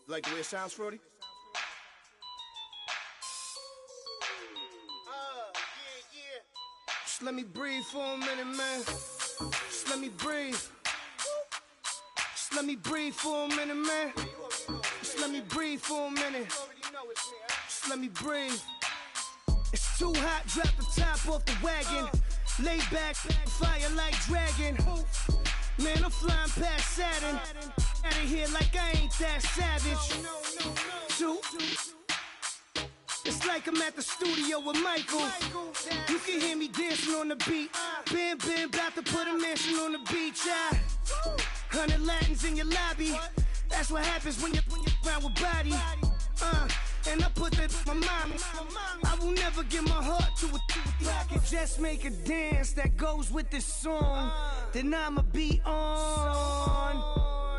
Like the way it sounds, Frody? Just let me breathe for a minute, man. Just let me breathe. Just let me breathe for a minute, man. Just let me breathe for a minute. Just let me breathe. It's too hot, drop the top off the wagon. Lay back, fire like dragon. Man, I'm flying past Saturn. Out of here like I ain't that savage. Two. It's like I'm at the studio with Michael. You can hear me dancing on the beat. Bam, bam, about to put a mansion on the beach. 100 Latins in your lobby. That's what happens when you're around with body. And I put that in my mama. I will never give my heart to a I can just make a dance that goes with this song. Then I'ma be on.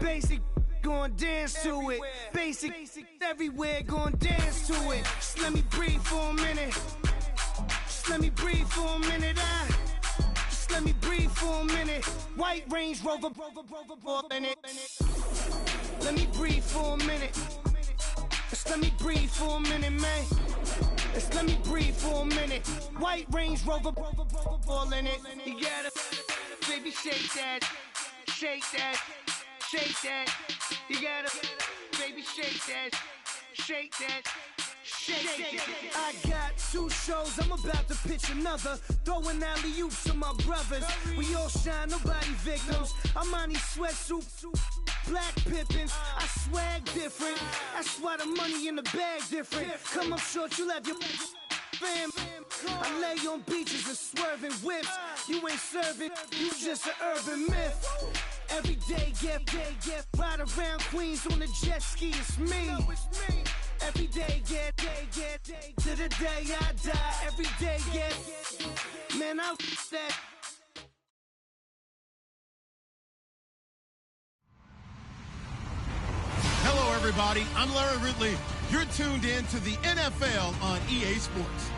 Basic, gon' dance to it. Basic, everywhere, gon' dance to it. Just let me breathe for a minute. Just let me breathe for a minute. Just let me breathe for a minute. White Range Rover, in it. Let me breathe for a minute. Just let me breathe for a minute, man. Just let me breathe for a minute. White Range Rover, all in it. You gotta, baby, shake that, shake that, shake that. You gotta, baby, shake that, shake that. I got 2 shows, I'm about to pitch another. Throwing alley-oops to my brothers. We all shine, nobody victims. I'm on these sweatsuits, black Pippins. I swag different. That's why the money in the bag different. Come up short, you'll have your fam. I lay on beaches and swerving whips. You ain't serving, you just an urban myth. Every day, get ride around Queens on the jet ski, it's me. Every day, get to the day I die. Every day, get, man, I that. Hello, everybody. I'm Larry Ridley. You're tuned in to the NFL on EA Sports.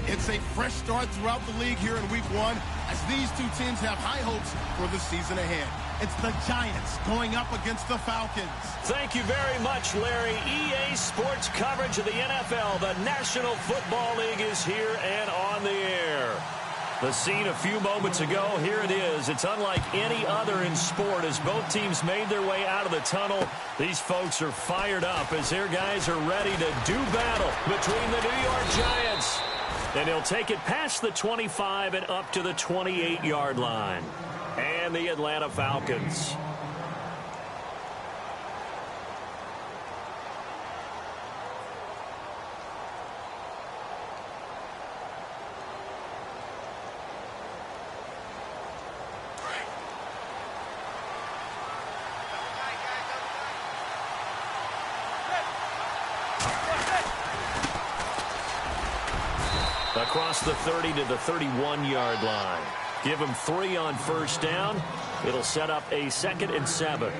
It's a fresh start throughout the league here in Week 1 as these two teams have high hopes for the season ahead. It's the Giants going up against the Falcons. Thank you very much, Larry. EA Sports coverage of the NFL. The National Football League is here and on the air. The scene a few moments ago, here it is. It's unlike any other in sport as both teams made their way out of the tunnel. These folks are fired up as their guys are ready to do battle between the New York Giants. And he'll take it past the 25 and up to the 28-yard line. And the Atlanta Falcons. Across the 30 to the 31-yard line. Give him 3 on first down. It'll set up a 2nd and 7.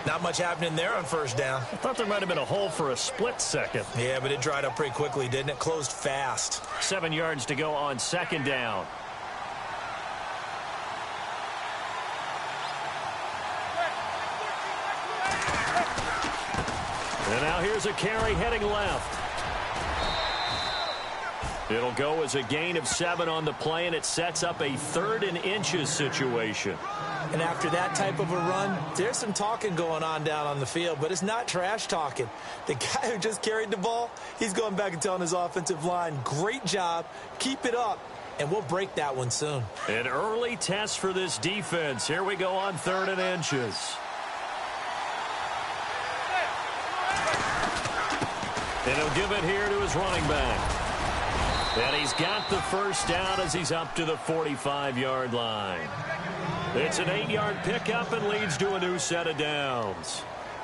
Not much happening there on first down. I thought there might have been a hole for a split second. Yeah, but it dried up pretty quickly, didn't it? Closed fast. 7 yards to go on 2nd down. And now here's a carry heading left. It'll go as a gain of 7 on the play, and it sets up a 3rd and inches situation. And after that type of a run, there's some talking going on down on the field, but it's not trash talking. The guy who just carried the ball, he's going back and telling his offensive line, great job, keep it up, and we'll break that one soon. An early test for this defense. Here we go on 3rd and inches. And he'll give it here to his running back. And he's got the first down as he's up to the 45-yard line. It's an 8-yard pickup and leads to a new set of downs.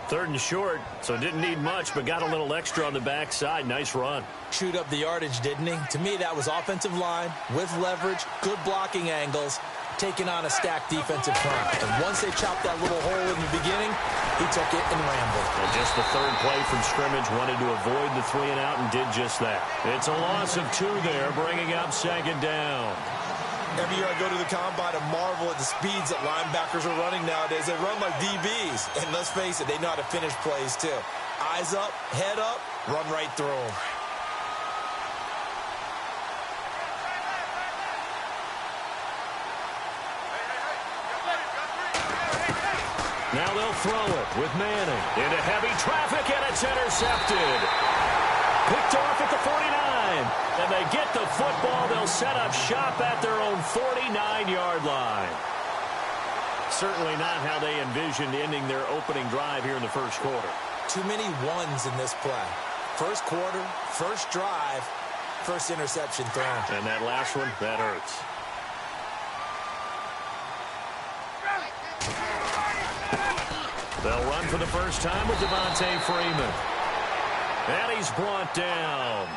3rd and short, so didn't need much, but got a little extra on the backside. Nice run. Chewed up the yardage, didn't he? To me, that was offensive line with leverage, good blocking angles, taking on a stacked defensive front. And once they chopped that little hole in the beginning, he took it and rambled. And just the 3rd play from scrimmage, wanted to avoid the 3 and out and did just that. It's a loss of 2 there, bringing up 2nd down. Every year I go to the combine and marvel at the speeds that linebackers are running nowadays. They run like DBs. And let's face it, they know how to finish plays too. Eyes up, head up, run right through them. Now they'll throw it with Manning. Into heavy traffic, and it's intercepted. Picked off at the 49. And they get the football. They'll set up shop at their own 49-yard line. Certainly not how they envisioned ending their opening drive here in the first quarter. Too many ones in this play. First quarter, first drive, first interception thrown. And that last one, that hurts. They'll run for the first time with Devontae Freeman. And he's brought down.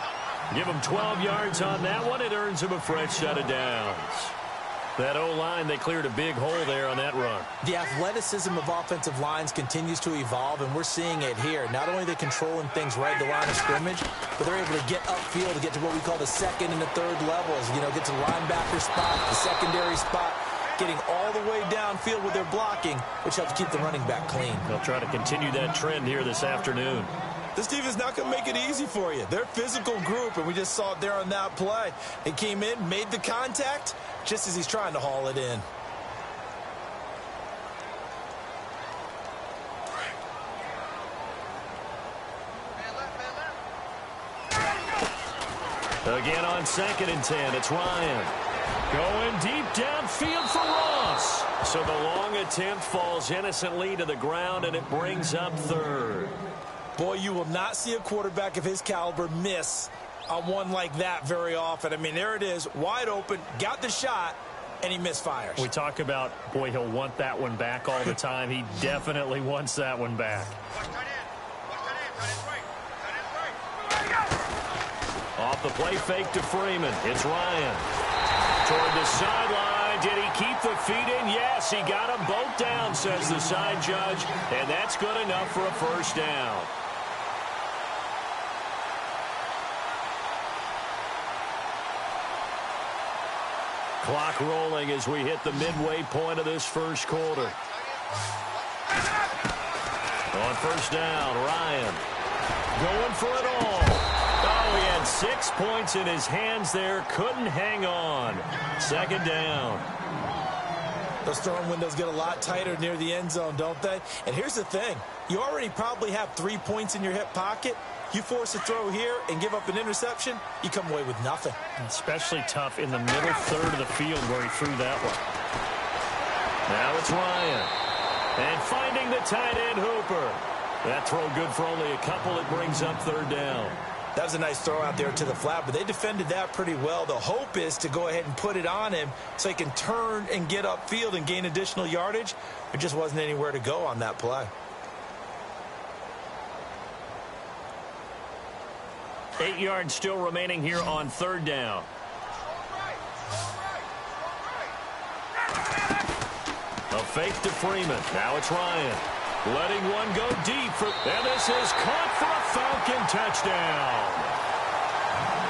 Give him 12 yards on that one. It earns him a fresh set of downs. That O-line, they cleared a big hole there on that run. The athleticism of offensive lines continues to evolve, and we're seeing it here. Not only are they controlling things right at the line of scrimmage, but they're able to get upfield to get to what we call the second and the third levels. You know, get to the linebacker spot, the secondary spot, getting all the way downfield with their blocking, which helps keep the running back clean. They'll try to continue that trend here this afternoon. This defense is not going to make it easy for you. They're a physical group, and we just saw it there on that play. He came in, made the contact, just as he's trying to haul it in. Again on 2nd and 10, it's Ryan. Going deep downfield for Ross. So the long attempt falls innocently to the ground, and it brings up 3rd. Boy, you will not see a quarterback of his caliber miss on one like that very often. I mean, there it is, wide open, got the shot, and he misfires. We talk about, boy, he'll want that one back all the time. He definitely wants that one back. Off the play fake to Freeman. It's Ryan. Toward the sideline. Did he keep the feet in? Yes, he got them both down, says the side judge. And that's good enough for a first down. Clock rolling as we hit the midway point of this first quarter. On first down, Ryan going for it all. Oh, he had 6 points in his hands there. Couldn't hang on. 2nd down. Those throwing windows get a lot tighter near the end zone, don't they? And here's the thing. You already probably have 3 points in your hip pocket. You force a throw here and give up an interception, you come away with nothing. Especially tough in the middle third of the field where he threw that one. Now it's Ryan. And finding the tight end Hooper. That throw good for only a couple. It brings up 3rd down. That was a nice throw out there to the flat, but they defended that pretty well. The hope is to go ahead and put it on him so he can turn and get upfield and gain additional yardage. There just wasn't anywhere to go on that play. 8 yards still remaining here on 3rd down. A fake to Freeman. Now it's Ryan. Letting one go deep. And this is caught for a Falcon touchdown.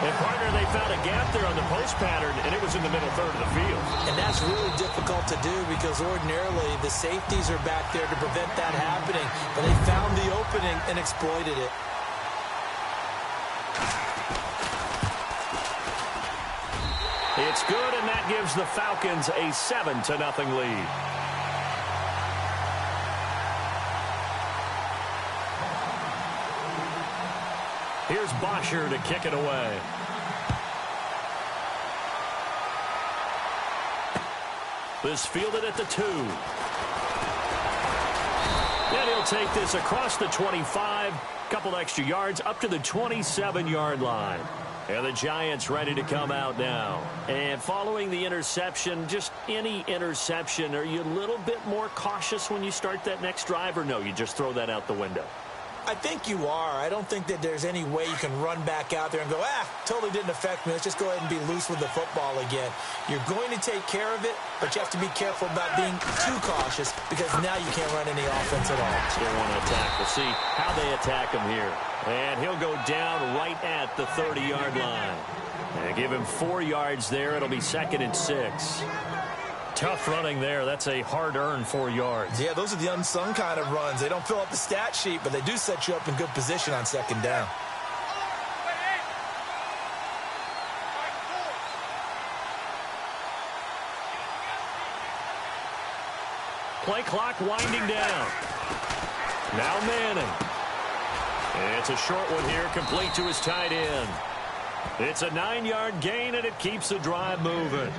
And, partner, they found a gap there on the post pattern, and it was in the middle third of the field. And that's really difficult to do because ordinarily the safeties are back there to prevent that happening. But they found the opening and exploited it. It's good, and that gives the Falcons a 7-0 lead. Here's Bosher to kick it away. This fielded at the 2. And he'll take this across the 25, couple extra yards up to the 27-yard line. And the Giants ready to come out now. And following the interception, just any interception, are you a little bit more cautious when you start that next drive, or no, you just throw that out the window? I think you are. I don't think that there's any way you can run back out there and go, totally didn't affect me. Let's just go ahead and be loose with the football again. You're going to take care of it, but you have to be careful about being too cautious because now you can't run any offense at all. Still want to attack. We'll see how they attack them here. And he'll go down right at the 30-yard line. And give him 4 yards there. It'll be 2nd and 6. Tough running there. That's a hard-earned 4 yards. Yeah, those are the unsung kind of runs. They don't fill up the stat sheet, but they do set you up in good position on 2nd down. Play clock winding down. Now Manning. It's a short one here, complete to his tight end. It's a 9-yard gain, and it keeps the drive moving.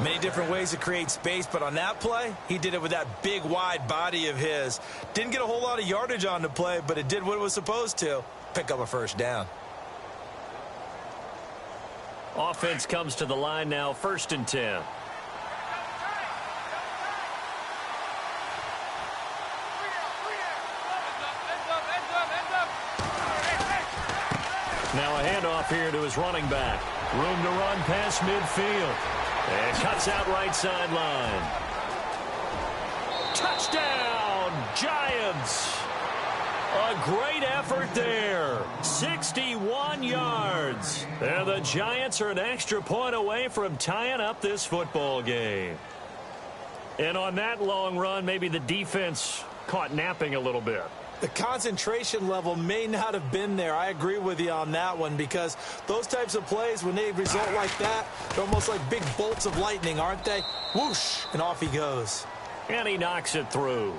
Many different ways to create space, but on that play, he did it with that big, wide body of his. Didn't get a whole lot of yardage on the play, but it did what it was supposed to. Pick up a 1st down. Offense comes to the line now, 1st and 10. Now a handoff here to his running back. Room to run past midfield. And cuts out right sideline. Touchdown, Giants. A great effort there. 61 yards. And the Giants are an extra point away from tying up this football game. And on that long run, maybe the defense caught napping a little bit. The concentration level may not have been there. I agree with you on that one, because those types of plays, when they result like that, they're almost like big bolts of lightning, aren't they? Whoosh, and off he goes. And he knocks it through.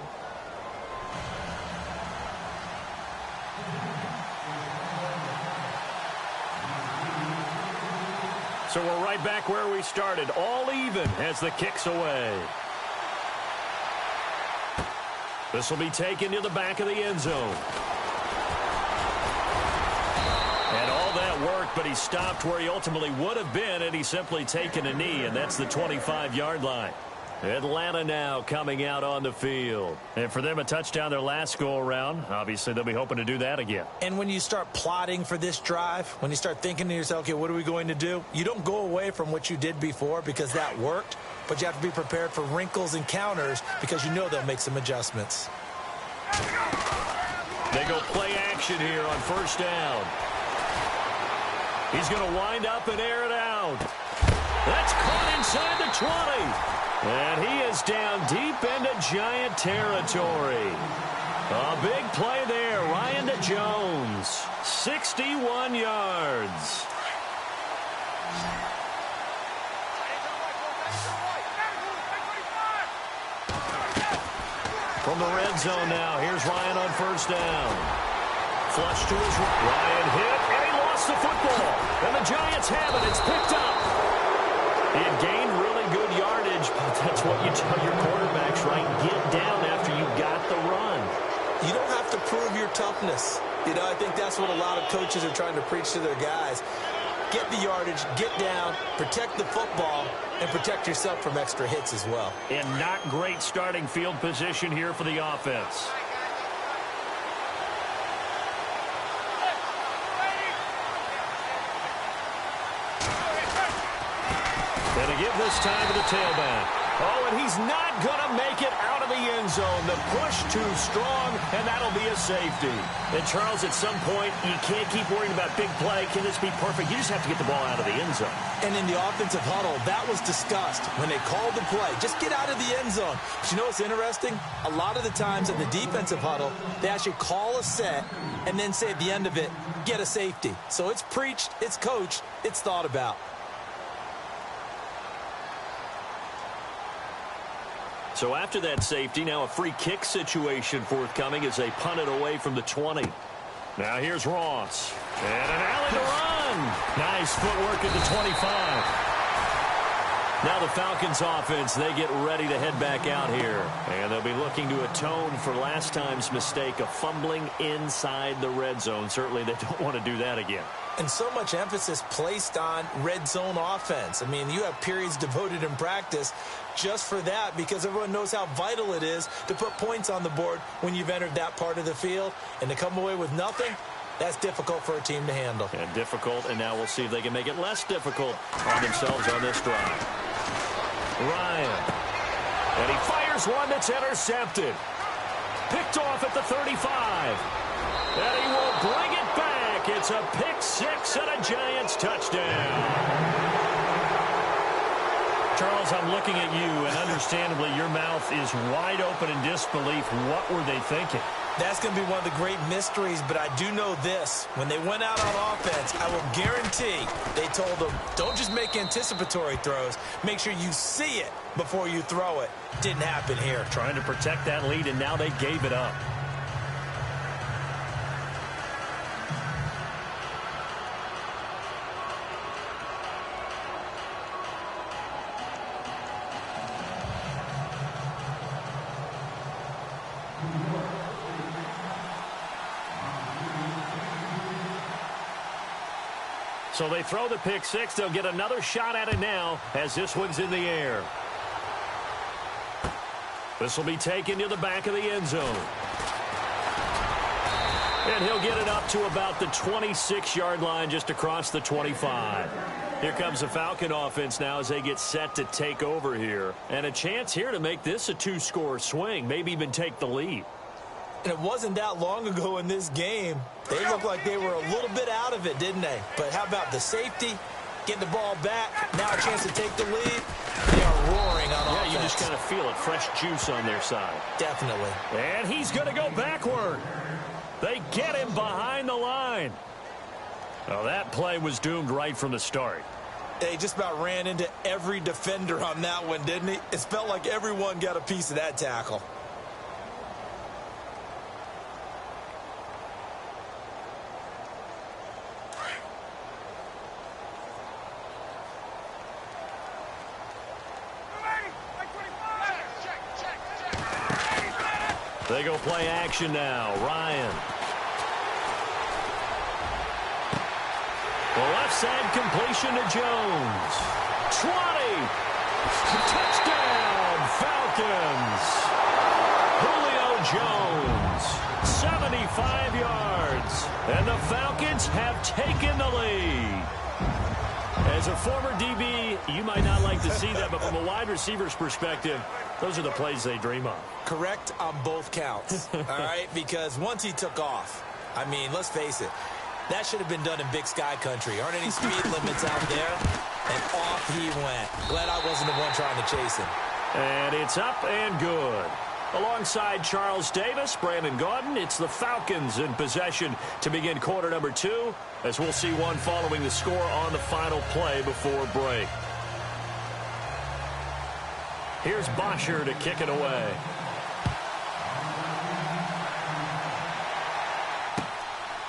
So we're right back where we started, all even as the kick's away. This will be taken to the back of the end zone. And all that work, but he stopped where he ultimately would have been, and he's simply taken a knee, and that's the 25-yard line. Atlanta now coming out on the field. And for them, a touchdown their last go-around. Obviously, they'll be hoping to do that again. And when you start plotting for this drive, when you start thinking to yourself, okay, what are we going to do? You don't go away from what you did before because that worked, but you have to be prepared for wrinkles and counters because you know they'll make some adjustments. They go play action here on 1st down. He's going to wind up and air it out. That's caught inside the 20. And he is down deep into Giant territory. A big play there. Ryan to Jones. 61 yards. From the red zone now, here's Ryan on 1st down. Flush to his right. Ryan hit, and he lost the football. And the Giants have it. It's picked up. He had gained really good yardage, but that's what you tell your quarterbacks, right? Get down after you got the run. You don't have to prove your toughness. You know, I think that's what a lot of coaches are trying to preach to their guys. Get the yardage, get down, protect the football, and protect yourself from extra hits as well. And not great starting field position here for the offense. And to give this time to the tailback. Oh, and he's not going to make it out of the end zone. The push too strong, and that'll be a safety. And, Charles, at some point, you can't keep worrying about big play. Can this be perfect? You just have to get the ball out of the end zone. And in the offensive huddle, that was discussed when they called the play. Just get out of the end zone. But you know what's interesting? A lot of the times in the defensive huddle, they actually call a set and then say at the end of it, get a safety. So it's preached, it's coached, it's thought about. So after that safety, now a free kick situation forthcoming as they punt it away from the 20. Now here's Ross. And an alley to run. Nice footwork at the 25. Now the Falcons offense, they get ready to head back out here. And they'll be looking to atone for last time's mistake of fumbling inside the red zone. Certainly they don't want to do that again. And so much emphasis placed on red zone offense. I mean, you have periods devoted in practice just for that because everyone knows how vital it is to put points on the board when you've entered that part of the field. And to come away with nothing, that's difficult for a team to handle. And difficult, and now we'll see if they can make it less difficult on themselves on this drive. Ryan. And he fires one that's intercepted. Picked off at the 35. And he will bring it back. It's a pick six and a Giants touchdown. Charles, I'm looking at you, and understandably, your mouth is wide open in disbelief. What were they thinking? That's going to be one of the great mysteries, but I do know this. When they went out on offense, I will guarantee they told them, don't just make anticipatory throws. Make sure you see it before you throw it. Didn't happen here. Trying to protect that lead, and now they gave it up. So they throw the pick six. They'll get another shot at it now as this one's in the air. This will be taken to the back of the end zone. And he'll get it up to about the 26-yard line, just across the 25. Here comes the Falcon offense now as they get set to take over here. And a chance here to make this a two-score swing, maybe even take the lead. And it wasn't that long ago in this game. They looked like they were a little bit out of it, didn't they? But how about the safety? Get the ball back. Now a chance to take the lead. They are roaring on offense. Yeah, you just kind of feel it. Fresh juice on their side. Definitely. And he's going to go backward. They get him behind the line. Well, that play was doomed right from the start. They just about ran into every defender on that one, didn't he? It felt like everyone got a piece of that tackle. They go play action now. Ryan. The left side completion to Jones. 20. Touchdown, Falcons. Julio Jones. 75 yards. And the Falcons have taken the lead. As a former DB, you might not like to see that, but from a wide receiver's perspective, those are the plays they dream of. Correct on both counts, all right? Because once he took off, I mean, let's face it, that should have been done in Big Sky country. Aren't any speed limits out there? And off he went. Glad I wasn't the one trying to chase him. And it's up and good. Alongside Charles Davis, Brandon Gaudin, it's the Falcons in possession to begin quarter number 2, as we'll see one following the score on the final play before break. Here's Bosher to kick it away.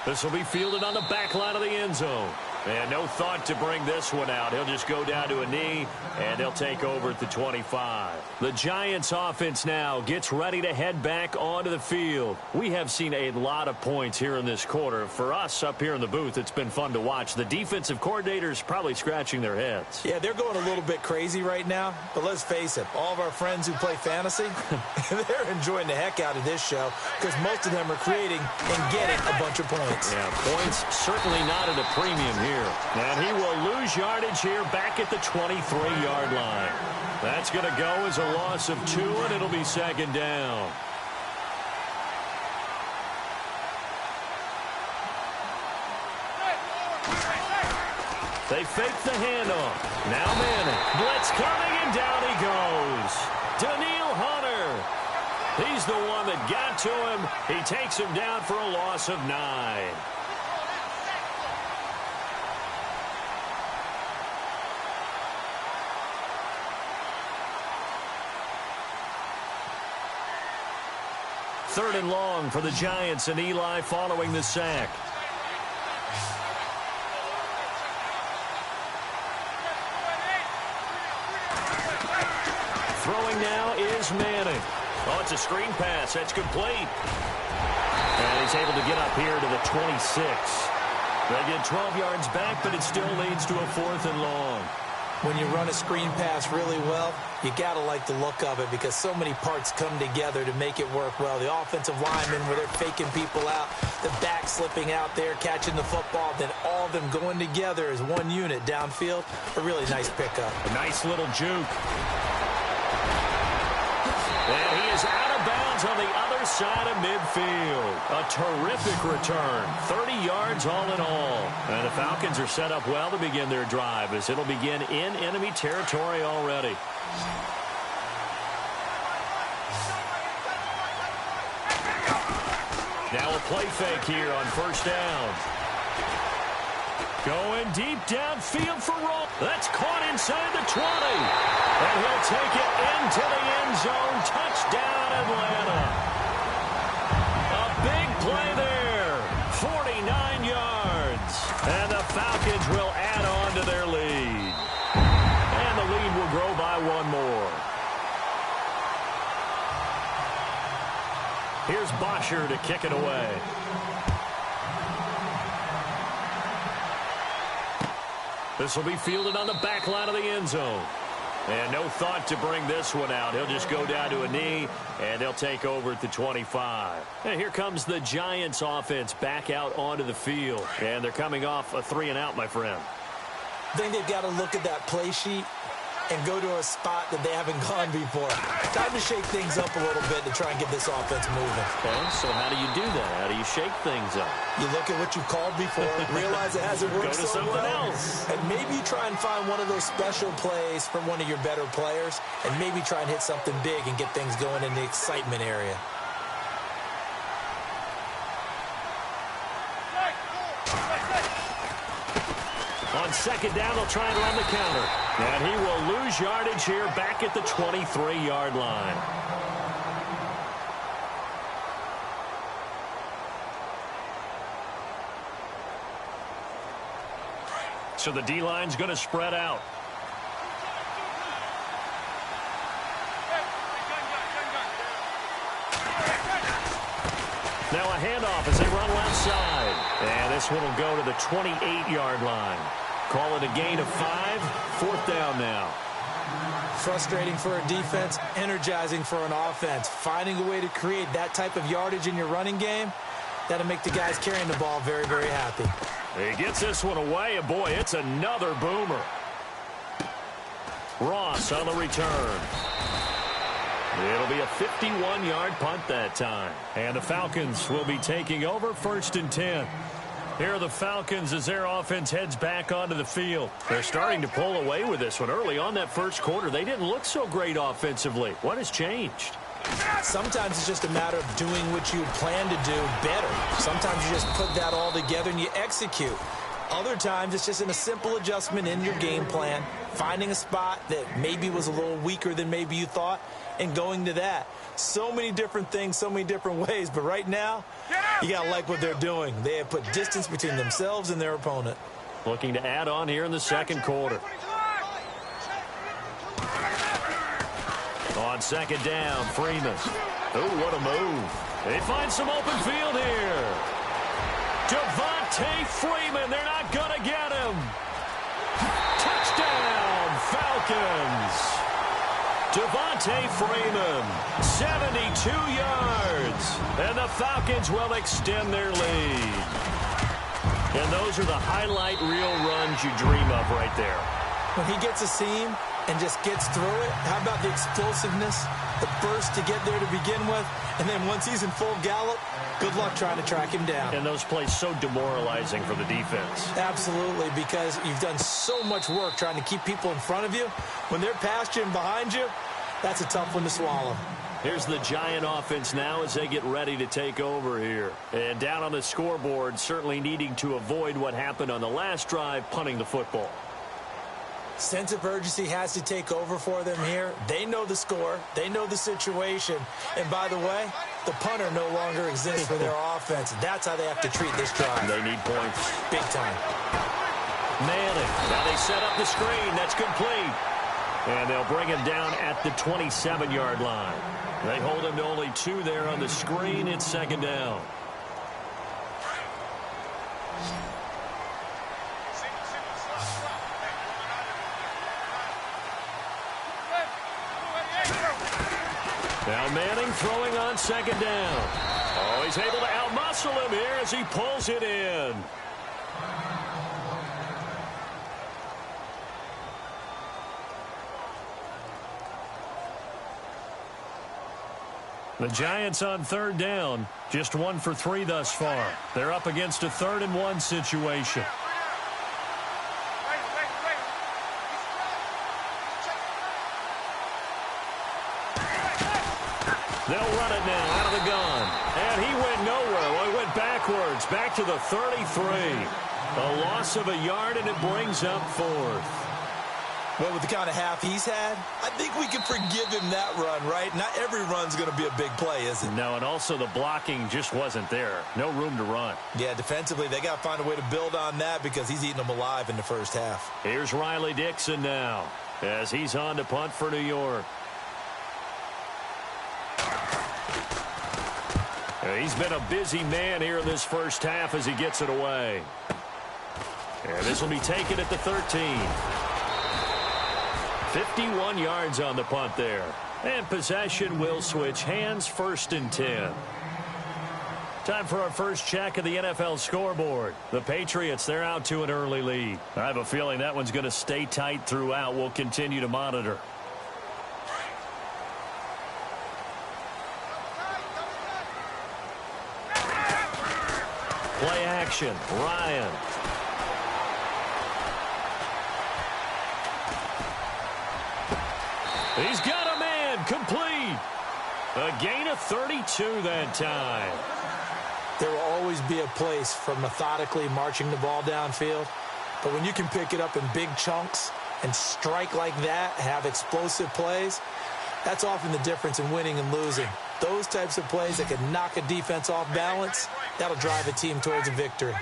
This will be fielded on the back line of the end zone. And no thought to bring this one out. He'll just go down to a knee, and he'll take over at the 25. The Giants offense now gets ready to head back onto the field. We have seen a lot of points here in this quarter. For us up here in the booth, it's been fun to watch. The defensive coordinators probably scratching their heads. Yeah, they're going a little bit crazy right now. But let's face it, all of our friends who play fantasy, they're enjoying the heck out of this show because most of them are creating and getting a bunch of points. Yeah, points certainly not at a premium here. And he will lose yardage here back at the 23-yard line. That's going to go as a loss of 2, and it'll be second down. They fake the handoff. Now Manning. Blitz coming, and down he goes. Daniil Hunter. He's the one that got to him. He takes him down for a loss of 9. Third and long for the Giants, and Eli following the sack. Throwing now is Manning. Oh, it's a screen pass. That's complete. And he's able to get up here to the 26. They get 12 yards back, but it still leads to a 4th and long. When you run a screen pass really well, you got to like the look of it because so many parts come together to make it work well. The offensive linemen, where they're faking people out, the back slipping out there, catching the football, then all of them going together as one unit downfield. A really nice pickup. A nice little juke. And he is out of bounds on the other far side of midfield. A terrific return. 30 yards all in all. And the Falcons are set up well to begin their drive as it'll begin in enemy territory already. Now a play fake here on first down. Going deep downfield for Roll. That's caught inside the 20. And he'll take it into the end zone. Touchdown, Atlanta. A big play there. 49 yards. And the Falcons will add on to their lead. And the lead will grow by one more. Here's Bosher to kick it away. This will be fielded on the back line of the end zone. And no thought to bring this one out. He'll just go down to a knee, and they'll take over at the 25. And here comes the Giants offense back out onto the field. And they're coming off a 3-and-out, my friend. I think they've got to look at that play sheet and go to a spot that they haven't gone before. Time to shake things up a little bit to try and get this offense moving. Okay, so how do you do that? How do you shake things up? You look at what you called before, realize it hasn't worked Go to something else. and maybe you try and find one of those special plays from one of your better players, and maybe try and hit something big and get things going in the excitement area. On second down, they'll try and run the counter. And he will lose yardage here back at the 23-yard line. So the D-line's going to spread out. Now a handoff as they run left side. And this one will go to the 28-yard line. Call it a gain of 5. Fourth down now. Frustrating for a defense, energizing for an offense. Finding a way to create that type of yardage in your running game, that'll make the guys carrying the ball very, very happy. He gets this one away, and boy, it's another boomer. Ross on the return. It'll be a 51-yard punt that time. And the Falcons will be taking over 1st and 10. Here are the Falcons as their offense heads back onto the field. They're starting to pull away with this one. Early on that first quarter, they didn't look so great offensively. What has changed? Sometimes it's just a matter of doing what you plan to do better. Sometimes you just put that all together and you execute. Other times it's just in a simple adjustment in your game plan, finding a spot that maybe was a little weaker than maybe you thought, and going to that. So many different things, so many different ways, but right now, you got to like what they're doing. They have put distance between themselves and their opponent. Looking to add on here in the second quarter. On second down, Freeman. Oh, what a move. They find some open field here. Devontae Freeman, they're not going to get him. Touchdown, Falcons. Devontae Freeman, 72 yards. And the Falcons will extend their lead. And those are the highlight reel runs you dream of right there. When he gets a seam and just gets through it, how about the explosiveness, the burst to get there to begin with, and then once he's in full gallop, good luck trying to track him down. And those plays so demoralizing for the defense. Absolutely, because you've done so much work trying to keep people in front of you. When they're past you and behind you, that's a tough one to swallow. Here's the Giant offense now as they get ready to take over here. And down on the scoreboard, certainly needing to avoid what happened on the last drive, punting the football. Sense of urgency has to take over for them here. They know the score. They know the situation. And by the way, the punter no longer exists for their offense. That's how they have to treat this drive. They need points. Big time. Manning. Now they set up the screen. That's complete. And they'll bring him down at the 27-yard line. They hold him to only 2 there on the screen. It's second down. Now Manning throwing on second down. Oh, he's able to outmuscle him here as he pulls it in. The Giants on third down, just 1 for 3 thus far. They're up against a 3rd-and-1 situation. They'll run it now out of the gun. And he went nowhere. Well, he went backwards, back to the 33. A loss of a yard, and it brings up 4th. Well, with the kind of half he's had, I think we can forgive him that run, right? Not every run's going to be a big play, is it? No, and also the blocking just wasn't there. No room to run. Yeah, defensively, they got to find a way to build on that because he's eating them alive in the first half. Here's Riley Dixon now as he's on to punt for New York. He's been a busy man here in this first half as he gets it away. And this will be taken at the 13. 51 yards on the punt there. And possession will switch hands, 1st and 10. Time for our first check of the NFL scoreboard. The Patriots, they're out to an early lead. I have a feeling that one's going to stay tight throughout. We'll continue to monitor. Play action, Ryan. He's got a man, complete. A gain of 32 that time. There will always be a place for methodically marching the ball downfield. But when you can pick it up in big chunks and strike like that, have explosive plays, that's often the difference in winning and losing. Those types of plays that can knock a defense off balance, that'll drive a team towards a victory.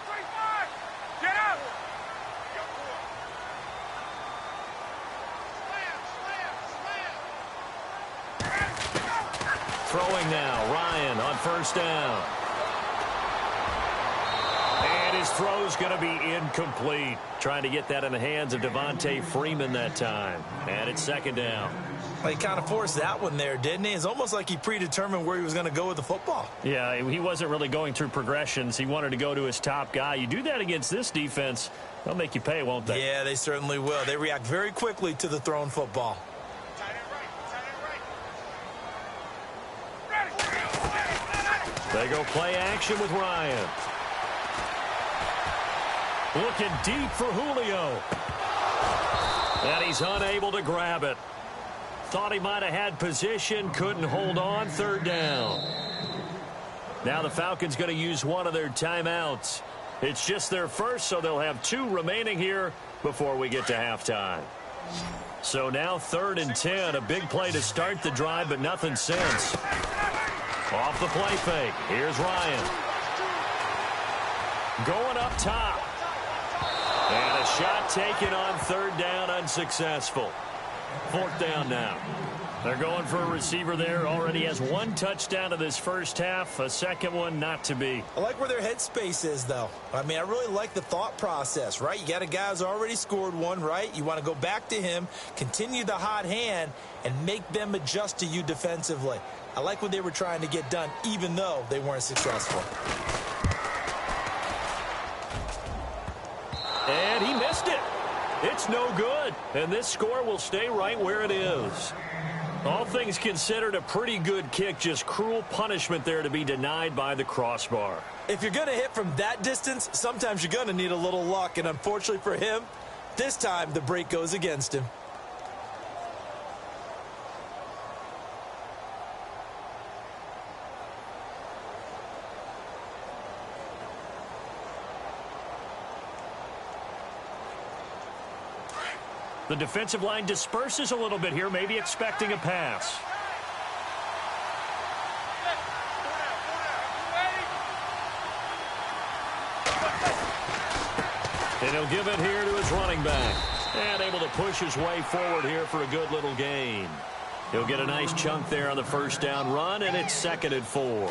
Throwing now, Ryan on 1st down. And his throw's going to be incomplete. Trying to get that in the hands of Devontae Freeman that time. And it's 2nd down. Well, he kind of forced that one there, didn't he? It's almost like he predetermined where he was going to go with the football. Yeah, he wasn't really going through progressions. He wanted to go to his top guy. You do that against this defense, they'll make you pay, won't they? Yeah, they certainly will. They react very quickly to the thrown football. They go play action with Ryan. Looking deep for Julio. And he's unable to grab it. Thought he might have had position, couldn't hold on, 3rd down. Now the Falcons going to use one of their timeouts. It's just their first, so they'll have 2 remaining here before we get to halftime. So now 3rd and 10, a big play to start the drive, but nothing since. Off the play fake. Here's Ryan. Going up top. And a shot taken on 3rd down, unsuccessful. 4th down now. They're going for a receiver there. Already has 1 touchdown of this first half. A second one not to be. I like where their headspace is, though. I mean, I really like the thought process, right? You got a guy who's already scored 1, right? You want to go back to him, continue the hot hand, and make them adjust to you defensively. I like what they were trying to get done, even though they weren't successful. And he missed it. It's no good. And this score will stay right where it is. All things considered, a pretty good kick. Just cruel punishment there to be denied by the crossbar. If you're going to hit from that distance, sometimes you're going to need a little luck. And unfortunately for him, this time the break goes against him. The defensive line disperses a little bit here, maybe expecting a pass. And he'll give it here to his running back. And able to push his way forward here for a good little gain. He'll get a nice chunk there on the 1st down run, and it's 2nd and 4.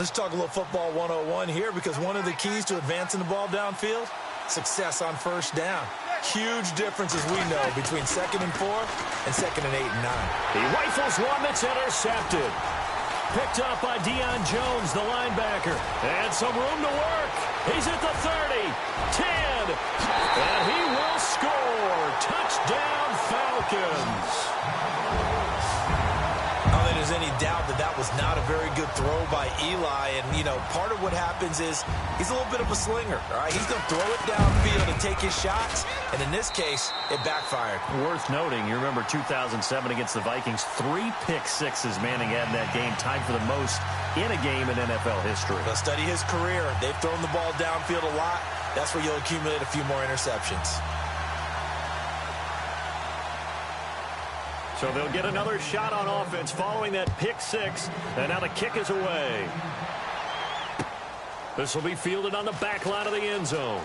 Let's talk a little football 101 here, because one of the keys to advancing the ball downfield, success on 1st down. Huge difference, as we know, between 2nd and 4 and 2nd and 8 and 9. He rifles one that's intercepted. Picked up by Deion Jones, the linebacker. And some room to work. He's at the 30, 10, and he will score. Touchdown, Falcons. Oh, they there's any doubt that that was not a very good throw by Eli. And, you know, part of what happens is he's a little bit of a slinger, all right? He's going to throw it downfield and take his shots. And in this case, it backfired. Worth noting, you remember 2007 against the Vikings, 3 pick sixes Manning had in that game, tied for the most in a game in NFL history. They'll study his career. They've thrown the ball downfield a lot. That's where you'll accumulate a few more interceptions. So they'll get another shot on offense following that pick six. And now the kick is away. This will be fielded on the back line of the end zone.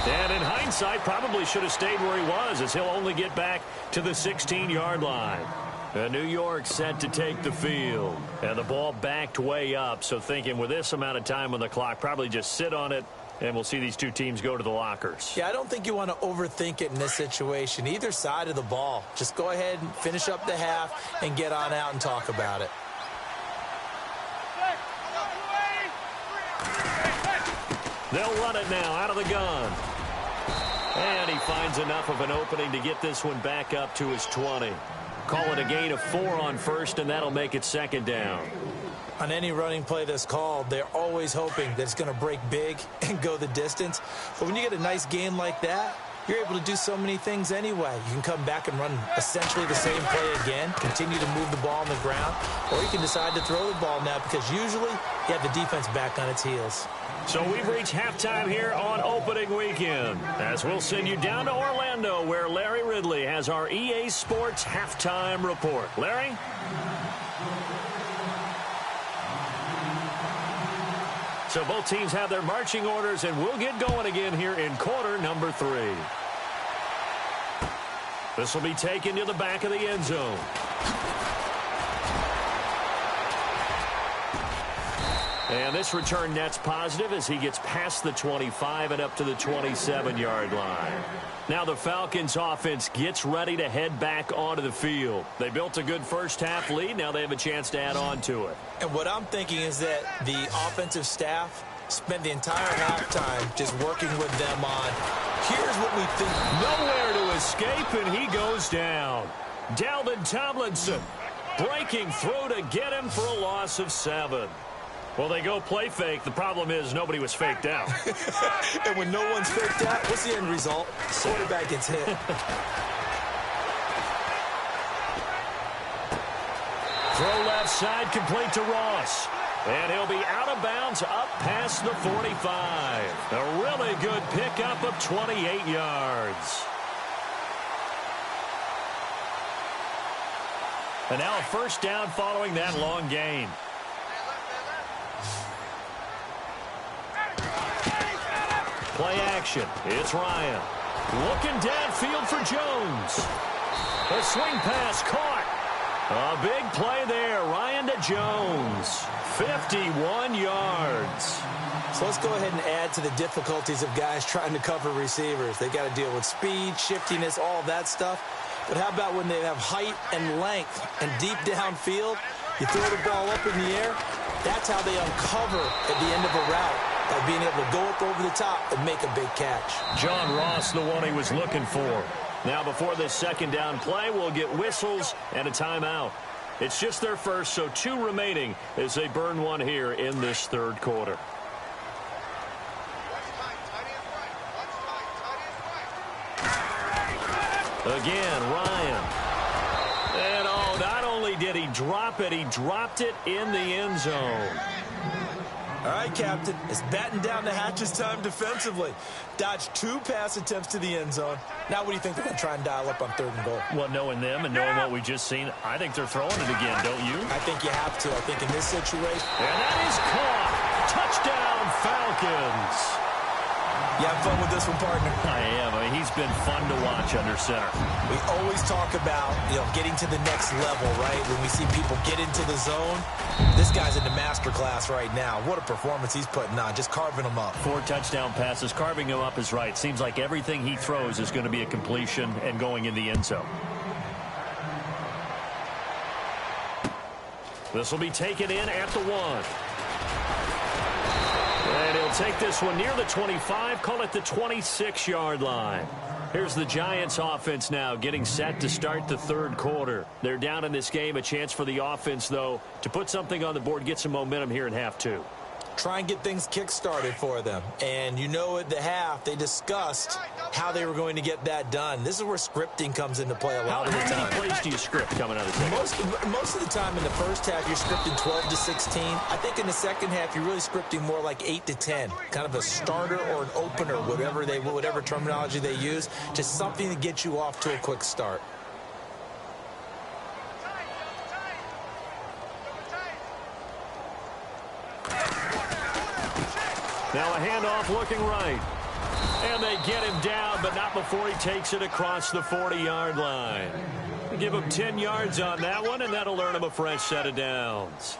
And in hindsight, probably should have stayed where he was, as he'll only get back to the 16-yard line. New York set to take the field. And the ball backed way up. So thinking with this amount of time on the clock, probably just sit on it. And we'll see these two teams go to the lockers. Yeah, I don't think you want to overthink it in this situation. Either side of the ball. Just go ahead and finish up the half and get on out and talk about it. They'll run it now out of the gun. And he finds enough of an opening to get this one back up to his 20. Call it a gain of 4 on first, and that'll make it second down. On any running play that's called, they're always hoping that it's going to break big and go the distance. But when you get a nice game like that, you're able to do so many things anyway. You can come back and run essentially the same play again, continue to move the ball on the ground, or you can decide to throw the ball now because usually you have the defense back on its heels. So we've reached halftime here on opening weekend, as we'll send you down to Orlando, where Larry Ridley has our EA Sports halftime report. Larry? So both teams have their marching orders, and we'll get going again here in quarter number 3. This will be taken to the back of the end zone. And this return net's positive as he gets past the 25 and up to the 27-yard line. Now the Falcons offense gets ready to head back onto the field. They built a good first-half lead. Now they have a chance to add on to it. And what I'm thinking is that the offensive staff spent the entire halftime just working with them on, here's what we think. Nowhere to escape, and he goes down. Dalvin Tomlinson breaking through to get him for a loss of 7. Well, they go play fake. The problem is nobody was faked out. And when no one's faked out, what's the end result? Quarterback gets hit. Throw left side, complete to Ross. And he'll be out of bounds up past the 45. A really good pickup of 28 yards. And now a first down following that long gain. Play action. It's Ryan. Looking downfield for Jones. A swing pass caught. A big play there. Ryan to Jones. 51 yards. So let's go ahead and add to the difficulties of guys trying to cover receivers. They got to deal with speed, shiftiness, all of that stuff. But how about when they have height and length and deep downfield? You throw the ball up in the air. That's how they uncover at the end of a route. By being able to go up over the top and make a big catch. John Ross, the one he was looking for. Now, before this second down play, we'll get whistles and a timeout. It's just their first, so 2 remaining as they burn one here in this third quarter. Again, Ryan. And oh, not only did he drop it, he dropped it in the end zone. All right, Captain, it's batten down the hatches time defensively. Dodged 2 pass attempts to the end zone. Now what do you think they're going to try and dial up on 3rd and goal? Well, knowing them and knowing what we just seen, I think they're throwing it again, don't you? I think you have to. I think in this situation. And that is caught. Touchdown, Falcons. You having fun with this one, partner? I am. I mean, he's been fun to watch under center. We always talk about, getting to the next level, right? When we see people get into the zone, this guy's in the master class right now. What a performance he's putting on, just carving them up. 4 touchdown passes. Carving him up is right. Seems like everything he throws is going to be a completion and going in the end zone. This will be taken in at the 1. And he'll take this one near the 25, call it the 26-yard line. Here's the Giants offense now getting set to start the third quarter. They're down in this game. A chance for the offense, though, to put something on the board, get some momentum here in half two. Try and get things kick-started for them. And you know at the half, they discussed how they were going to get that done. This is where scripting comes into play a lot of the time. How many plays do you script coming out of the second? Most of the time in the first half, you're scripting 12 to 16. I think in the second half, you're really scripting more like 8 to 10. Kind of a starter or an opener, whatever terminology they use. Just something to get you off to a quick start. Now a handoff looking right. And they get him down, but not before he takes it across the 40-yard line. Give him 10 yards on that one, and that'll earn him a fresh set of downs.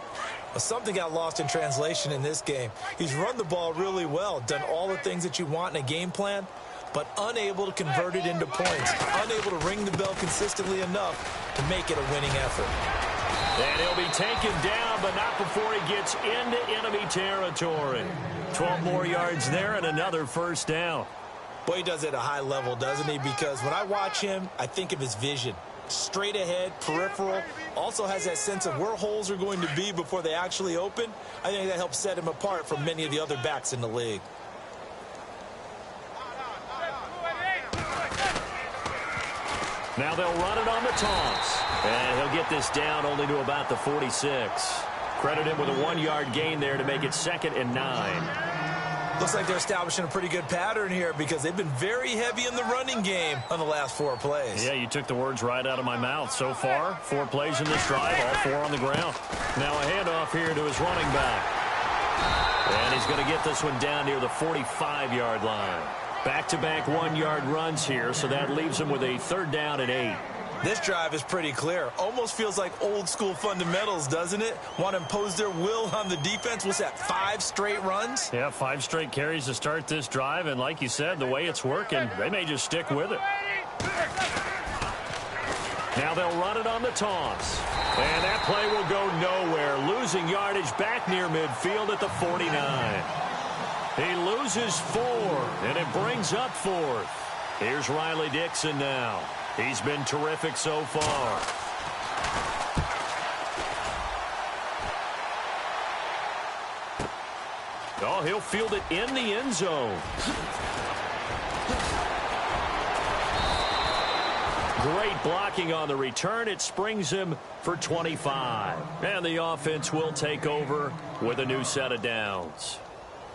Well, something got lost in translation in this game. He's run the ball really well, done all the things that you want in a game plan, but unable to convert it into points, unable to ring the bell consistently enough to make it a winning effort. And he'll be taken down, but not before he gets into enemy territory. 12 more yards there and another first down. Boy, he does it at a high level, doesn't he? Because when I watch him, I think of his vision. Straight ahead, peripheral, also has that sense of where holes are going to be before they actually open. I think that helps set him apart from many of the other backs in the league. Now they'll run it on the toss. And he'll get this down only to about the 46. Credit him with a 1-yard gain there to make it 2nd and 9. Looks like they're establishing a pretty good pattern here because they've been very heavy in the running game on the last 4 plays. Yeah, you took the words right out of my mouth. So far, 4 plays in this drive, all 4 on the ground. Now a handoff here to his running back. And he's going to get this one down near the 45-yard line. Back-to-back 1-yard runs here, so that leaves him with a 3rd down and 8. This drive is pretty clear. Almost feels like old-school fundamentals, doesn't it? Want to impose their will on the defense. What's that, 5 straight runs? Yeah, 5 straight carries to start this drive. And like you said, the way it's working, they may just stick with it. Now they'll run it on the toss. And that play will go nowhere. Losing yardage back near midfield at the 49. He loses 4, and it brings up 4th. Here's Riley Dixon now. He's been terrific so far. Oh, he'll field it in the end zone. Great blocking on the return. It springs him for 25. And the offense will take over with a new set of downs.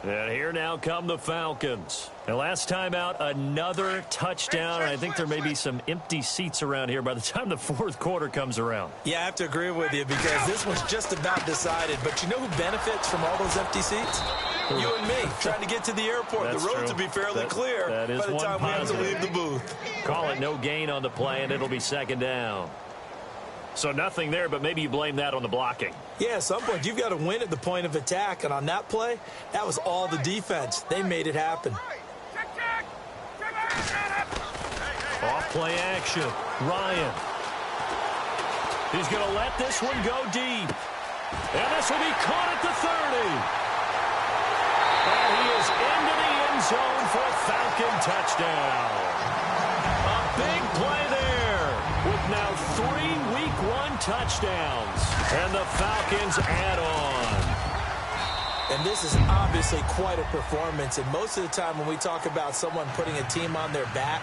And here now come the Falcons. And last time out, another touchdown. I think there may be some empty seats around here by the time the 4th quarter comes around. Yeah, I have to agree with you because this one's just about decided. But you know who benefits from all those empty seats? You and me, trying to get to the airport. That's the roads true. will be fairly clear by the time we have to leave the booth. Call it no gain on the play, and it'll be 2nd down. So nothing there, but maybe you blame that on the blocking. Yeah, at some point, you've got to win at the point of attack. And on that play, that was all the defense. They made it happen. Off play action. Ryan. He's going to let this one go deep. And this will be caught at the 30. And he is into the end zone for a Falcon touchdown. A big play there with now 3 Week 1 touchdowns. And the Falcons add on. And this is obviously quite a performance. And most of the time when we talk about someone putting a team on their back,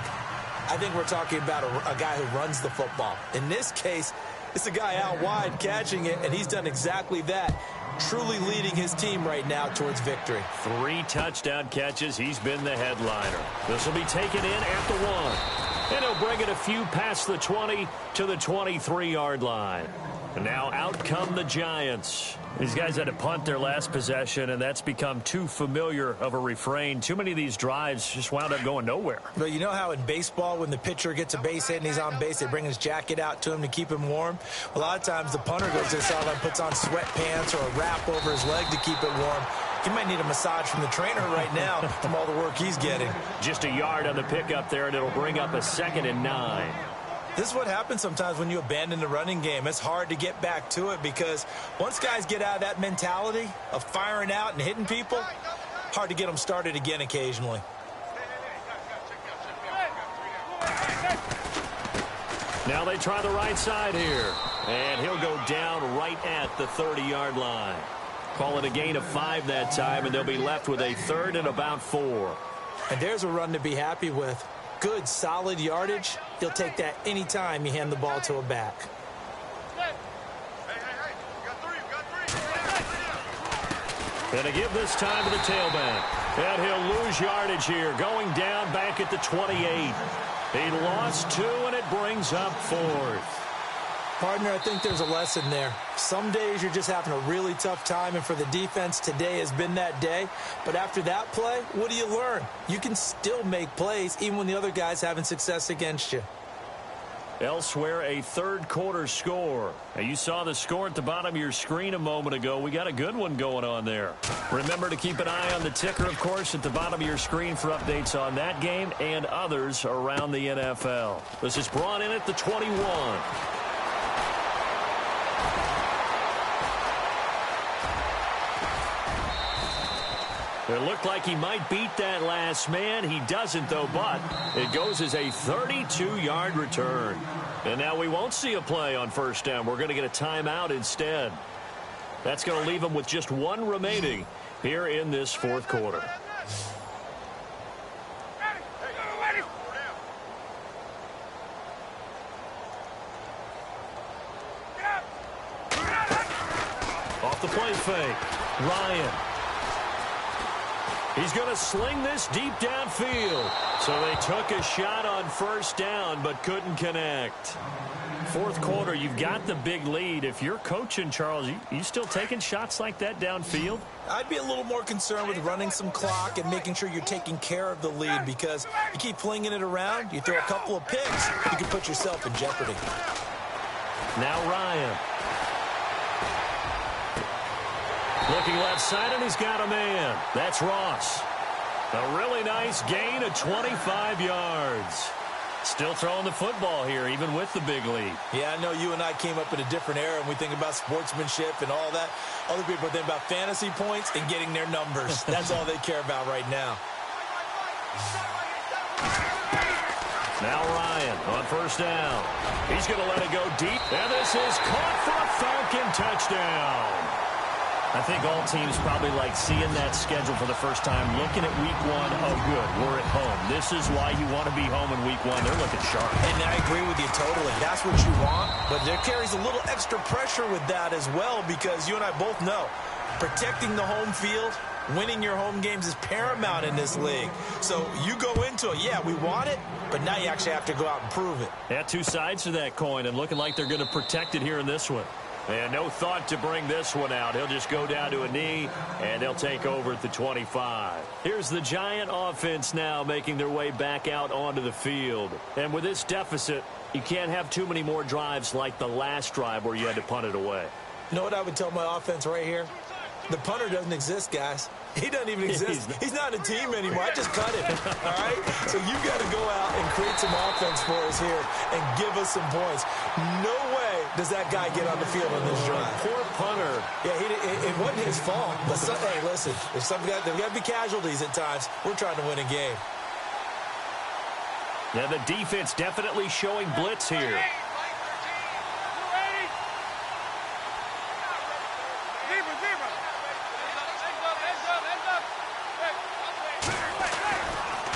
I think we're talking about a guy who runs the football. In this case, it's a guy out wide catching it, and he's done exactly that, truly leading his team right now towards victory. 3 touchdown catches. He's been the headliner. This will be taken in at the 1. And he'll bring it a few past the 20 to the 23-yard line. And now out come the Giants. These guys had to punt their last possession, and that's become too familiar of a refrain. Too many of these drives just wound up going nowhere. But you know how in baseball, when the pitcher gets a base hit and he's on base, they bring his jacket out to him to keep him warm? A lot of times the punter goes to the sideline, puts on sweatpants or a wrap over his leg to keep it warm. He might need a massage from the trainer right now from all the work he's getting. Just a yard on the pickup there, and it'll bring up a 2nd and 9. This is what happens sometimes when you abandon the running game. It's hard to get back to it because once guys get out of that mentality of firing out and hitting people, hard to get them started again occasionally. Now they try the right side here. And he'll go down right at the 30-yard line. Call it a gain of 5 that time, and they'll be left with a 3rd and about 4. And there's a run to be happy with. Good, solid yardage. He'll take that any time you hand the ball to a back. And to give this time to the tailback. And he'll lose yardage here, going down back at the 28. He lost 2, and it brings up 4th. Partner, I think there's a lesson there. Some days you're just having a really tough time, and for the defense, today has been that day. But after that play, what do you learn? You can still make plays even when the other guy's having success against you. Elsewhere, a third-quarter score. Now, you saw the score at the bottom of your screen a moment ago. We got a good one going on there. Remember to keep an eye on the ticker, of course, at the bottom of your screen for updates on that game and others around the NFL. This is brought in at the 21. It looked like he might beat that last man. He doesn't, though, but it goes as a 32-yard return. And now we won't see a play on first down. We're going to get a timeout instead. That's going to leave him with just 1 remaining here in this 4th quarter. Off the play fake, Ryan. He's going to sling this deep downfield. So they took a shot on first down but couldn't connect. 4th quarter, you've got the big lead. If you're coaching, Charles, you still taking shots like that downfield? I'd be a little more concerned with running some clock and making sure you're taking care of the lead, because you keep flinging it around, you throw a couple of picks, you can put yourself in jeopardy. Now Ryan. Looking left side, and he's got a man. That's Ross. A really nice gain of 25 yards. Still throwing the football here, even with the big lead. Yeah, I know you and I came up in a different era, and we think about sportsmanship and all that. Other people think about fantasy points and getting their numbers. That's all they care about right now. Now Ryan on first down. He's going to let it go deep. And this is caught for a Falcon touchdown. I think all teams probably like seeing that schedule for the first time, looking at week 1. Oh, good, we're at home. This is why you want to be home in week 1. They're looking sharp. And I agree with you totally. That's what you want. But there carries a little extra pressure with that as well, because you and I both know protecting the home field, winning your home games is paramount in this league. So you go into it, yeah, we want it, but now you actually have to go out and prove it. Yeah, 2 sides to that coin, and looking like they're going to protect it here in this one. And no thought to bring this one out. He'll just go down to a knee, and they'll take over at the 25. Here's the Giant offense now making their way back out onto the field. And with this deficit, you can't have too many more drives like the last drive where you had to punt it away. You know what I would tell my offense right here? The punter doesn't exist, guys. He doesn't even exist. He's not a team anymore. I just cut him, all right? So you've got to go out and create some offense for us here and give us some points. No way does that guy get on the field on this drive. Poor punter. Yeah, it wasn't his fault. But hey, listen, there's got to be casualties at times. We're trying to win a game. Now the defense definitely showing blitz here.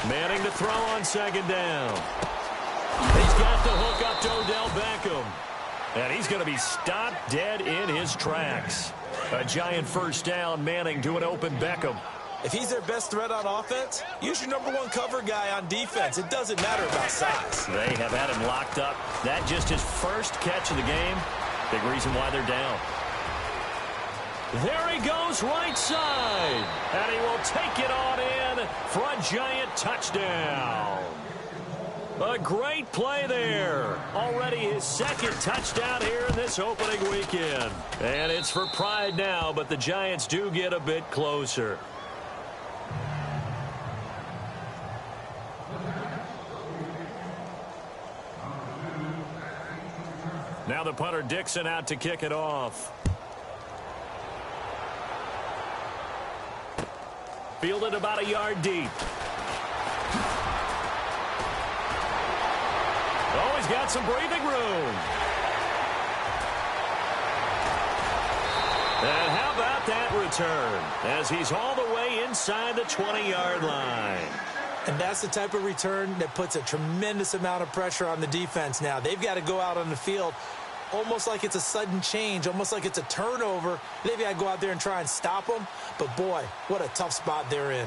Manning to throw on second down. He's got the hook up to Odell Beckham. And he's going to be stopped dead in his tracks. A Giant first down, Manning to an open Beckham. If he's their best threat on offense, use your number 1 cover guy on defense. It doesn't matter about size. They have had him locked up. That just his first catch of the game. Big reason why they're down. There he goes right side. And he will take it on in for a Giant touchdown. A great play there. Already his 2nd touchdown here in this opening weekend. And it's for pride now, but the Giants do get a bit closer. Now the punter Dixon out to kick it off. Fielded about a yard deep. Oh, he's got some breathing room. And how about that return as he's all the way inside the 20-yard line. And that's the type of return that puts a tremendous amount of pressure on the defense now. They've got to go out on the field almost like it's a sudden change, almost like it's a turnover. They've got to go out there and try and stop them. But, boy, what a tough spot they're in.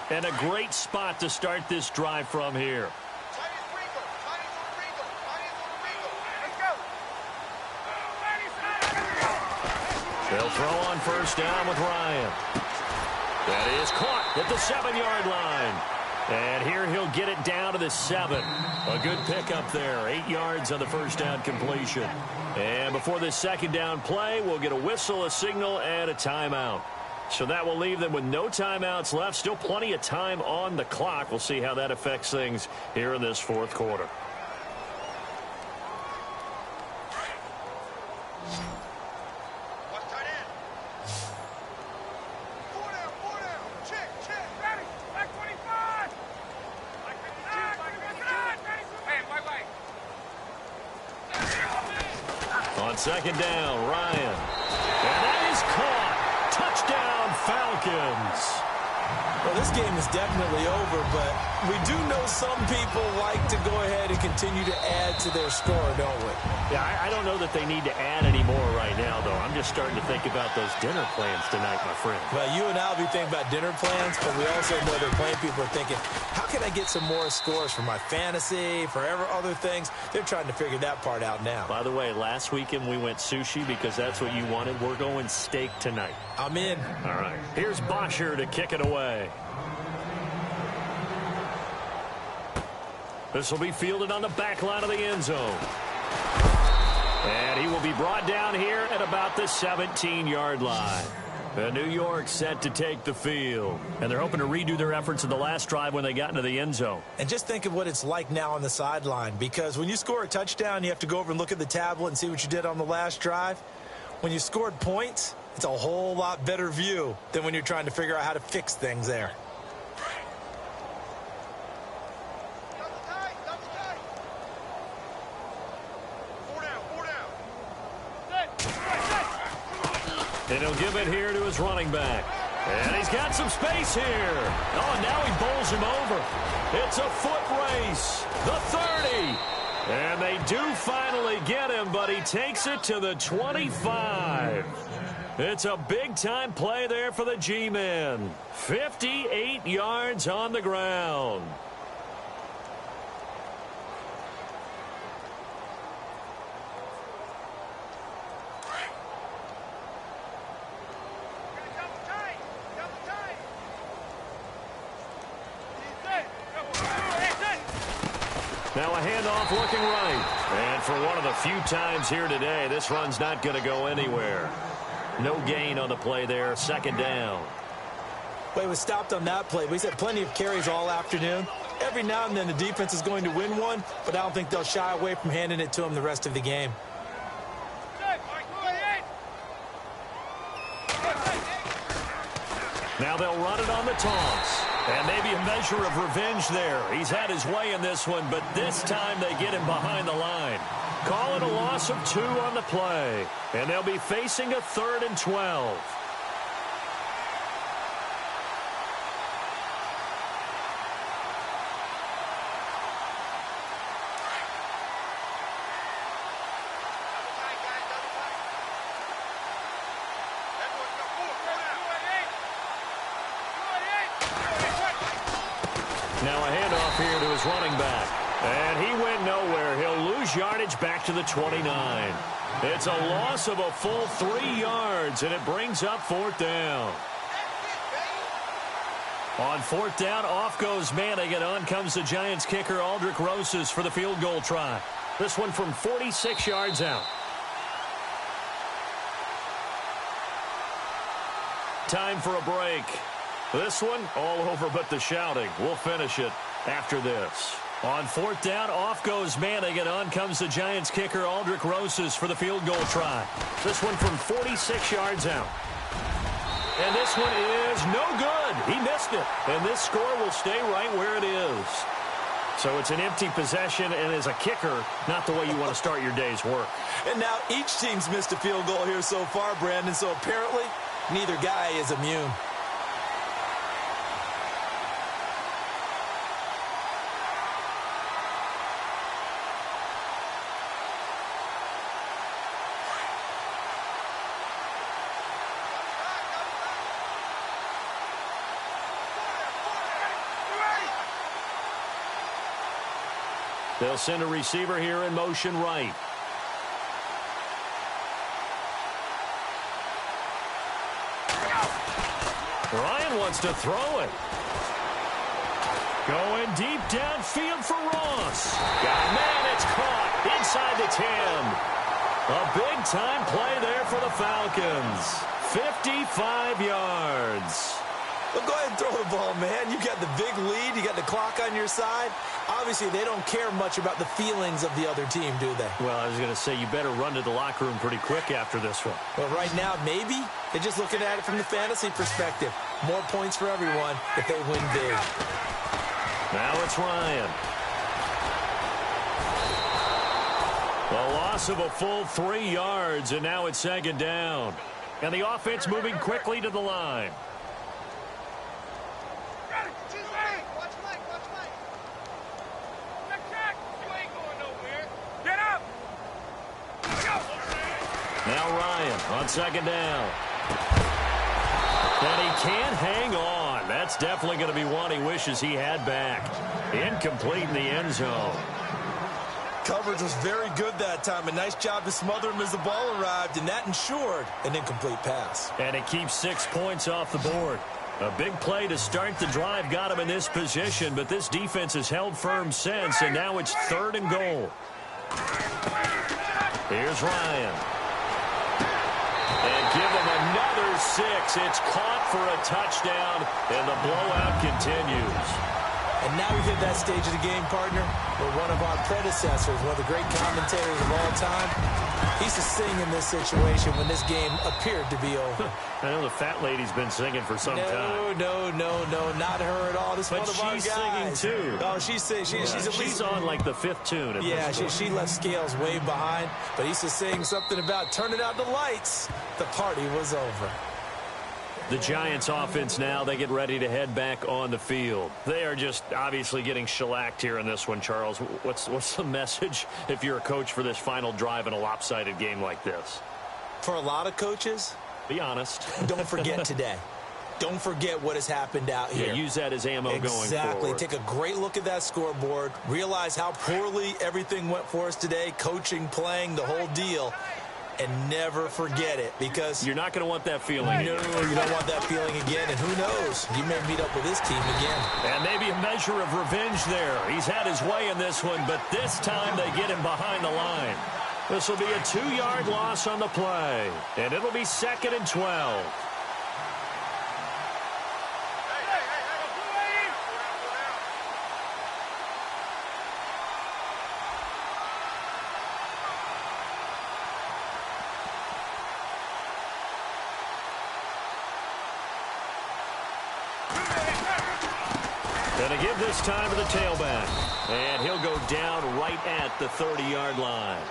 And a great spot to start this drive from here. They'll throw on first down with Ryan. That is caught at the 7-yard line. And here he'll get it down to the 7. A good pickup there. 8 yards on the first down completion. And before this second down play, we'll get a whistle, a signal, and a timeout. So that will leave them with no timeouts left. Still plenty of time on the clock. We'll see how that affects things here in this fourth quarter. On second down, Ryan. And that is caught. Touchdown, Falcons. Well, this game is definitely over, but we do know some people like to go ahead and continue to add to their score, don't we? Yeah, I don't know that they need to add any more right now, though. I'm just starting to think about those dinner plans tonight, my friend. Well, you and I will be thinking about dinner plans, but we also know that plenty of people are thinking, how can I get some more scores for my fantasy, for other things? They're trying to figure that part out now. By the way, last weekend we went sushi because that's what you wanted. We're going steak tonight. I'm in. All right. Here's Bosher to kick it away. This will be fielded on the back line of the end zone. And he will be brought down here at about the 17-yard line. New York set to take the field. And they're hoping to redo their efforts in the last drive when they got into the end zone. And just think of what it's like now on the sideline. Because when you score a touchdown, you have to go over and look at the tablet and see what you did on the last drive. When you scored points, it's a whole lot better view than when you're trying to figure out how to fix things there. And he'll give it here to his running back. And he's got some space here. Oh, now he bowls him over. It's a foot race. The 30. And they do finally get him, but he takes it to the 25. It's a big-time play there for the G-men. 58 yards on the ground. Now a handoff looking right. And for one of the few times here today, this run's not going to go anywhere. No gain on the play there. Second down. Well, he was stopped on that play, but he's had plenty of carries all afternoon. Every now and then the defense is going to win one, but I don't think they'll shy away from handing it to him the rest of the game. Now they'll run it on the toss. And maybe a measure of revenge there. He's had his way in this one, but this time they get him behind the line. Call it a loss of 2 on the play. And they'll be facing a 3rd and 12. Now a handoff here to his running back. And he went nowhere. He'll lose yardage back to the 29. It's a loss of a full 3 yards, and it brings up 4th down. On 4th down, off goes Manning, and on comes the Giants kicker, Aldrich Rosas, for the field goal try. This one from 46 yards out. Time for a break. This one, all over but the shouting. We'll finish it after this. On 4th down, off goes Manning, and on comes the Giants kicker, Aldrich Rosas, for the field goal try. This one from 46 yards out. And this one is no good. He missed it. And this score will stay right where it is. So it's an empty possession, and as a kicker, not the way you want to start your day's work. And now each team's missed a field goal here so far, Brandon, so apparently neither guy is immune. They'll send a receiver here in motion right. Ryan wants to throw it. Going deep downfield for Ross. Got a man, it's caught inside the 10. A big-time play there for the Falcons. 55 yards. Well, go ahead and throw the ball, man. You got the big lead. You got the clock on your side. Obviously, they don't care much about the feelings of the other team, do they? Well, I was going to say, you better run to the locker room pretty quick after this one. Well, right now, maybe. They're just looking at it from the fantasy perspective. More points for everyone if they win big. Now it's Ryan. A loss of a full 3 yards, and now it's second down. And the offense moving quickly to the line. Now Ryan on second down. And he can't hang on. That's definitely going to be one he wishes he had back. Incomplete in the end zone. Coverage was very good that time. A nice job to smother him as the ball arrived, and that ensured an incomplete pass. And it keeps 6 points off the board. A big play to start the drive got him in this position, but this defense has held firm since, and now it's 3rd and goal. Here's Ryan. And give him another 6. It's caught for a touchdown, and the blowout continues. And now we hit that stage of the game, partner, where one of our predecessors, one of the great commentators of all time, he used to sing in this situation when this game appeared to be over. I know the fat lady's been singing for some time. No, not her at all. This is one of our guys. But she's singing, too. Oh, she's singing. She's on, like, the 5th tune. Yeah, she left Scales way behind, but he used to sing something about turning out the lights. The party was over. The Giants offense now, they get ready to head back on the field. They are just obviously getting shellacked here in this one, Charles. What's the message if you're a coach for this final drive in a lopsided game like this? For a lot of coaches, be honest. Don't forget today. Don't forget what has happened out here. Yeah, use that as ammo going forward. Exactly. Take a great look at that scoreboard. Realize how poorly everything went for us today. Coaching, playing, the whole deal. And never forget it, because you're not going to want that feeling. No, you don't want that feeling again. And who knows? You may meet up with this team again. And maybe a measure of revenge there. He's had his way in this one, but this time they get him behind the line. This will be a 2-yard loss on the play, and it'll be 2nd and 12. Going to give this time to the tailback. And he'll go down right at the 30-yard line.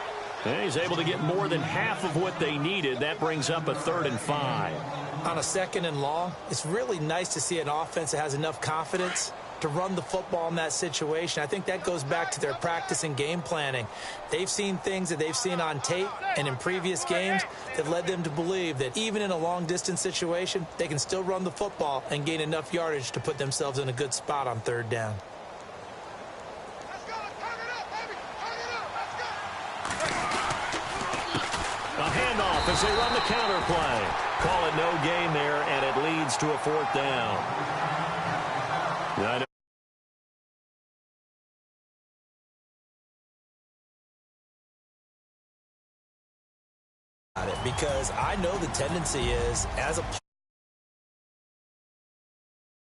And he's able to get more than half of what they needed. That brings up a 3rd and 5. On a 2nd and long, it's really nice to see an offense that has enough confidence to run the football in that situation. I think that goes back to their practice and game planning. They've seen things that they've seen on tape and in previous games that led them to believe that even in a long-distance situation, they can still run the football and gain enough yardage to put themselves in a good spot on 3rd down. A handoff as they run the counter play. Call it no gain there, and it leads to a 4th down. Because I know the tendency is, as a